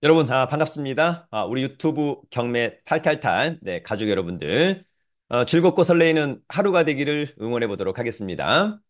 여러분, 반갑습니다. 우리 유튜브 경매 탈탈탈, 네, 가족 여러분들, 즐겁고 설레이는 하루가 되기를 응원해 보도록 하겠습니다.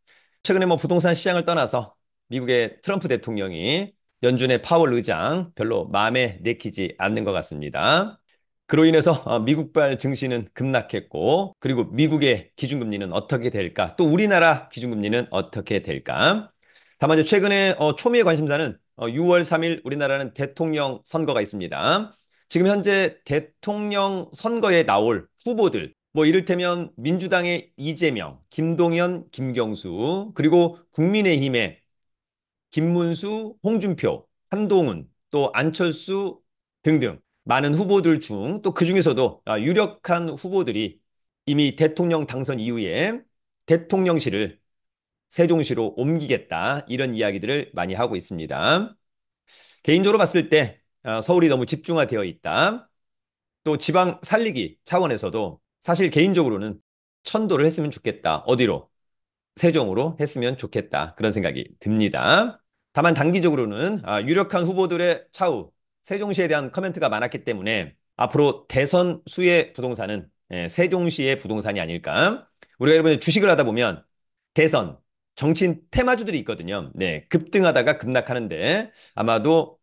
최근에 뭐 부동산 시장을 떠나서 미국의 트럼프 대통령이 연준의 파월 의장 별로 마음에 내키지 않는 것 같습니다. 그로 인해서 미국발 증시는 급락했고, 그리고 미국의 기준금리는 어떻게 될까? 또 우리나라 기준금리는 어떻게 될까? 다만 이제 최근에 초미의 관심사는 6월 3일 우리나라는 대통령 선거가 있습니다. 지금 현재 대통령 선거에 나올 후보들, 뭐 이를테면 민주당의 이재명, 김동연, 김경수, 그리고 국민의힘의 김문수, 홍준표, 한동훈, 또 안철수 등등 많은 후보들 중 또 그중에서도 유력한 후보들이 이미 대통령 당선 이후에 대통령실을 세종시로 옮기겠다 이런 이야기들을 많이 하고 있습니다. 개인적으로 봤을 때 서울이 너무 집중화되어 있다. 또 지방 살리기 차원에서도 사실 개인적으로는 천도를 했으면 좋겠다. 어디로? 세종으로 했으면 좋겠다. 그런 생각이 듭니다. 다만 단기적으로는 유력한 후보들의 차후 세종시에 대한 커멘트가 많았기 때문에 앞으로 대선 수의 부동산은 세종시의 부동산이 아닐까. 우리가 여러분 주식을 하다 보면 대선 정치인 테마주들이 있거든요. 네, 급등하다가 급락하는데 아마도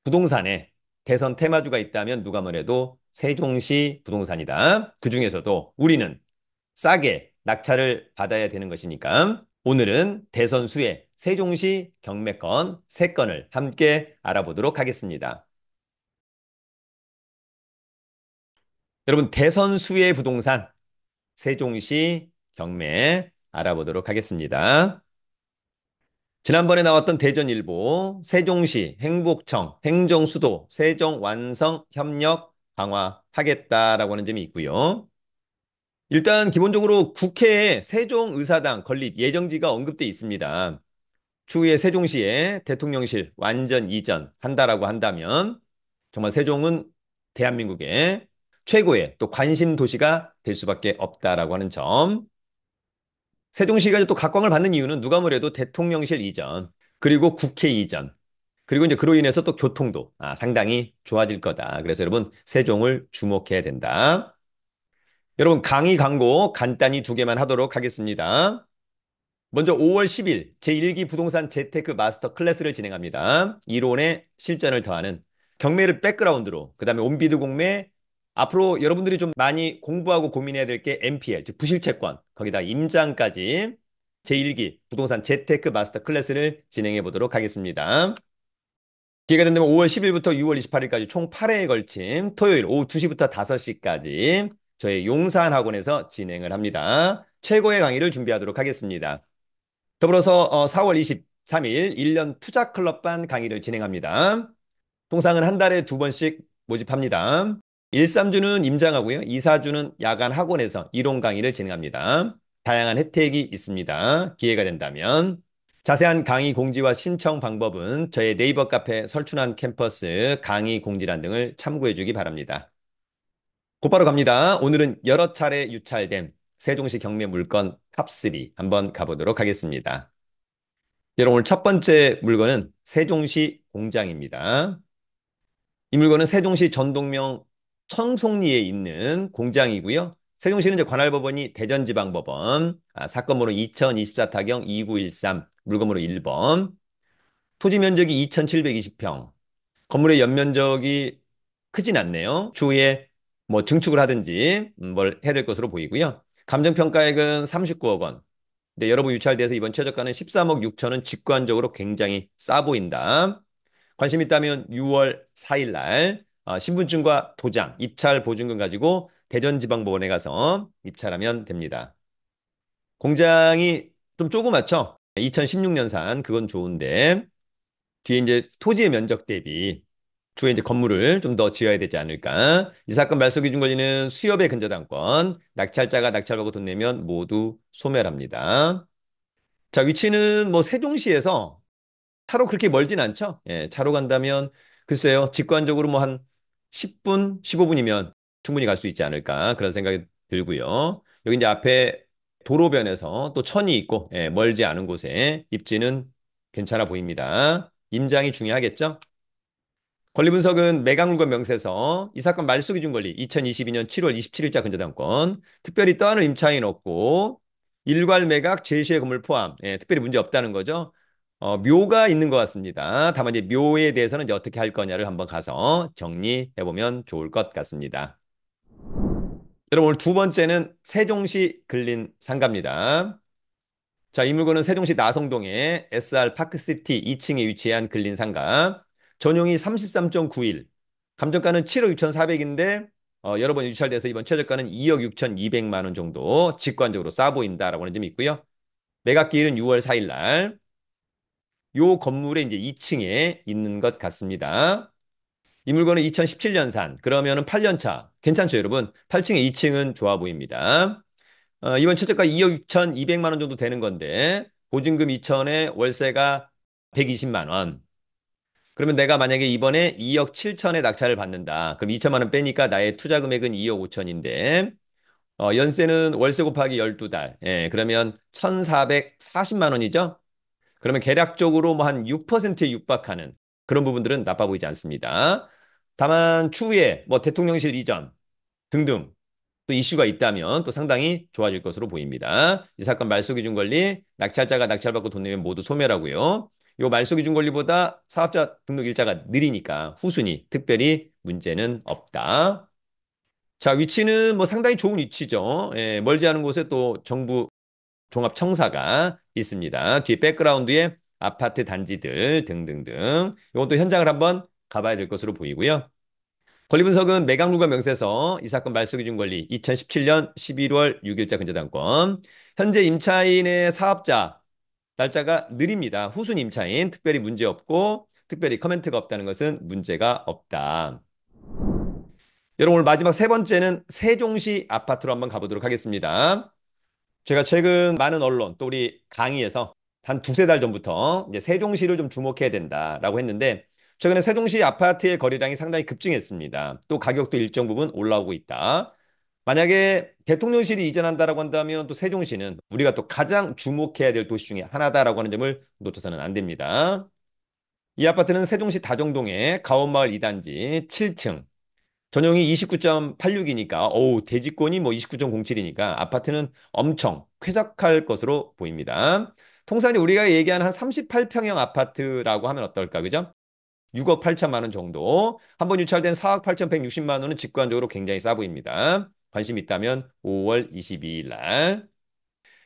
부동산에 대선 테마주가 있다면 누가 뭐래도 세종시 부동산이다. 그중에서도 우리는 싸게 낙찰을 받아야 되는 것이니까 오늘은 대선 수혜 세종시 경매권 3건을 함께 알아보도록 하겠습니다. 여러분 대선 수혜 부동산 세종시 경매 알아보도록 하겠습니다. 지난번에 나왔던 대전일보 세종시 행복청 행정수도 세종 완성 협력 강화하겠다라고 하는 점이 있고요. 일단 기본적으로 국회에 세종의사당 건립 예정지가 언급돼 있습니다. 추후에 세종시에 대통령실 완전 이전한다라고 한다면 정말 세종은 대한민국의 최고의 또 관심 도시가 될 수밖에 없다라고 하는 점. 세종시가 또 각광을 받는 이유는 누가 뭐래도 대통령실 이전, 그리고 국회 이전, 그리고 이제 그로 인해서 또 교통도 상당히 좋아질 거다. 그래서 여러분 세종을 주목해야 된다. 여러분 강의 광고 간단히 2개만 하도록 하겠습니다. 먼저 5월 10일 제1기 부동산 재테크 마스터 클래스를 진행합니다. 이론에 실전을 더하는 경매를 백그라운드로 그다음에 온비드 공매 앞으로 여러분들이 좀 많이 공부하고 고민해야 될 게 MPL 즉 부실채권 거기다 임장까지 제1기 부동산 재테크 마스터 클래스를 진행해 보도록 하겠습니다. 기회가 된다면 5월 10일부터 6월 28일까지 총 8회에 걸친 토요일 오후 2시부터 5시까지 저희 용산 학원에서 진행을 합니다. 최고의 강의를 준비하도록 하겠습니다. 더불어서 4월 23일 1년 투자 클럽반 강의를 진행합니다. 통상은 한 달에 2번씩 모집합니다. 1, 3주는 임장하고요. 2, 4주는 야간 학원에서 이론 강의를 진행합니다. 다양한 혜택이 있습니다. 기회가 된다면. 자세한 강의 공지와 신청 방법은 저의 네이버 카페 설춘환 캠퍼스 강의 공지란 등을 참고해 주기 바랍니다. 곧바로 갑니다. 오늘은 여러 차례 유찰된 세종시 경매 물건 탑3 한번 가보도록 하겠습니다. 여러분 오늘 첫 번째 물건은 세종시 공장입니다. 이 물건은 세종시 전동명 청송리에 있는 공장이고요. 세종시는 이제 관할법원이 대전지방법원, 사건번호 2024 타경 2913, 물건번호 1번, 토지 면적이 2720평, 건물의 연면적이 크진 않네요. 추후에 뭐 증축을 하든지 뭘 해야 될 것으로 보이고요. 감정평가액은 39억 원. 근데 여러분 유찰돼서 이번 최저가는 13억 6천은 직관적으로 굉장히 싸 보인다. 관심 있다면 6월 4일 날 신분증과 도장, 입찰 보증금 가지고 대전지방법원에 가서 입찰하면 됩니다. 공장이 좀 조그맣죠? 2016년산 그건 좋은데 뒤에 이제 토지의 면적 대비 추후에 이제 건물을 좀 더 지어야 되지 않을까. 이 사건 말소 기준 권리는 수협의 근저당권, 낙찰자가 낙찰받고 돈 내면 모두 소멸합니다. 자, 위치는 뭐 세종시에서 차로 그렇게 멀진 않죠? 예, 차로 간다면 글쎄요, 직관적으로 뭐 한 10분, 15분이면 충분히 갈 수 있지 않을까 그런 생각이 들고요. 여기 이제 앞에 도로변에서 또 천이 있고 멀지 않은 곳에 입지는 괜찮아 보입니다. 임장이 중요하겠죠? 권리 분석은 매각물건 명세서, 이 사건 말소 기준 권리 2022년 7월 27일자 근저당권, 특별히 떠안을 임차인 없고 일괄 매각 제시의 건물 포함, 예, 특별히 문제 없다는 거죠. 묘가 있는 것 같습니다. 다만 이제 묘에 대해서는 이제 어떻게 할 거냐를 한번 가서 정리해 보면 좋을 것 같습니다. 여러분 오늘 두 번째는 세종시 근린 상가입니다. 자, 이 물건은 세종시 나성동의 SR 파크시티 2층에 위치한 근린 상가. 전용이 33.91. 감정가는 7억 6,400인데 여러 번 유찰돼서 이번 최저가는 2억 6,200만 원 정도 직관적으로 싸 보인다라고 하는 점이 있고요. 매각기일은 6월 4일 날. 요 건물에 이제 2층에 있는 것 같습니다. 이 물건은 2017년산. 그러면은 8년 차. 괜찮죠, 여러분? 8층에 2층은 좋아 보입니다. 이번 최저가 2억 6,200만 원 정도 되는 건데 보증금 2천에 월세가 120만 원. 그러면 내가 만약에 이번에 2억 7천에 낙찰을 받는다. 그럼 2천만 원 빼니까 나의 투자 금액은 2억 5천인데 연세는 월세 곱하기 12달. 예, 그러면 1,440만 원이죠. 그러면 계략적으로 뭐 한 6%에 육박하는 그런 부분들은 나빠 보이지 않습니다. 다만 추후에 뭐 대통령실 이전 등등 또 이슈가 있다면 또 상당히 좋아질 것으로 보입니다. 이 사건 말소 기준 권리, 낙찰자가 낙찰받고 돈 내면 모두 소멸하고요. 이 말소 기준 권리보다 사업자 등록 일자가 느리니까 후순위 특별히 문제는 없다. 자, 위치는 뭐 상당히 좋은 위치죠. 예, 멀지 않은 곳에 또 정부 종합청사가 있습니다. 뒤에 백그라운드에 아파트 단지들 등등등. 이것도 현장을 한번 가봐야 될 것으로 보이고요. 권리 분석은 매각물과 명세서, 이 사건 말소 기준 권리 2017년 11월 6일자 근저당권. 현재 임차인의 사업자 날짜가 느립니다. 후순 임차인 특별히 문제 없고 특별히 커멘트가 없다는 것은 문제가 없다. 여러분 오늘 마지막 세 번째는 세종시 아파트로 한번 가보도록 하겠습니다. 제가 최근 많은 언론 또 우리 강의에서 한 두세 달 전부터 이제 세종시를 좀 주목해야 된다라고 했는데 최근에 세종시 아파트의 거래량이 상당히 급증했습니다. 또 가격도 일정 부분 올라오고 있다. 만약에 대통령실이 이전한다라고 한다면 또 세종시는 우리가 또 가장 주목해야 될 도시 중에 하나다라고 하는 점을 놓쳐서는 안 됩니다. 이 아파트는 세종시 다정동의 가온마을 2단지 7층. 전용이 29.86이니까, 대지권이 뭐 29.07이니까 아파트는 엄청 쾌적할 것으로 보입니다. 통상 우리가 얘기하는 한 38평형 아파트라고 하면 어떨까, 그죠? 6억 8천만 원 정도. 한번 유찰된 4억 8,160만 원은 직관적으로 굉장히 싸 보입니다. 관심 있다면 5월 22일 날.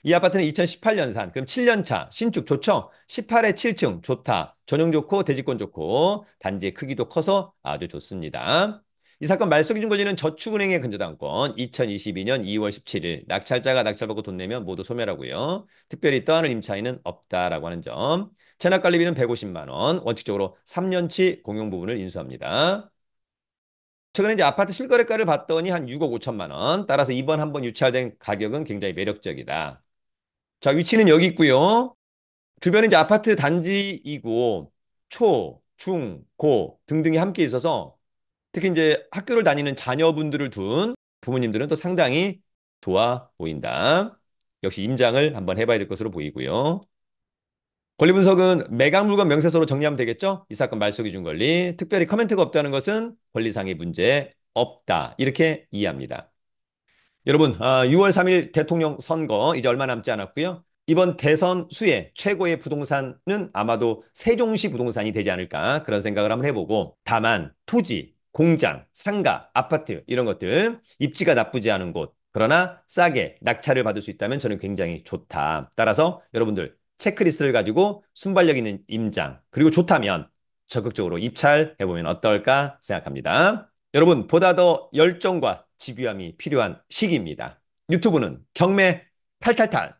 이 아파트는 2018년산, 그럼 7년 차, 신축 좋죠? 18에 7층 좋다. 전용 좋고 대지권 좋고 단지의 크기도 커서 아주 좋습니다. 이 사건 말소 기준 권리는 저축은행의 근저당권 2022년 2월 17일 낙찰자가 낙찰받고 돈 내면 모두 소멸하고요. 특별히 떠안을 임차인은 없다라고 하는 점. 체납관리비는 150만 원, 원칙적으로 3년치 공용 부분을 인수합니다. 최근에 이제 아파트 실거래가를 봤더니 한 6억 5천만 원. 따라서 이번 한번 유찰된 가격은 굉장히 매력적이다. 자, 위치는 여기 있고요. 주변에 이제 아파트 단지이고 초, 중, 고 등등이 함께 있어서 특히 이제 학교를 다니는 자녀분들을 둔 부모님들은 또 상당히 좋아 보인다. 역시 임장을 한번 해봐야 될 것으로 보이고요. 권리 분석은 매각 물건 명세서로 정리하면 되겠죠? 이 사건 말소 기준 권리. 특별히 커멘트가 없다는 것은 권리상의 문제 없다. 이렇게 이해합니다. 여러분, 6월 3일 대통령 선거 이제 얼마 남지 않았고요. 이번 대선 수혜 최고의 부동산은 아마도 세종시 부동산이 되지 않을까 그런 생각을 한번 해보고 다만 토지, 공장, 상가, 아파트 이런 것들 입지가 나쁘지 않은 곳 그러나 싸게 낙찰을 받을 수 있다면 저는 굉장히 좋다. 따라서 여러분들 체크리스트를 가지고 순발력 있는 임장 그리고 좋다면 적극적으로 입찰해보면 어떨까 생각합니다. 여러분, 보다 더 열정과 집요함이 필요한 시기입니다. 유튜브는 경매 탈탈탈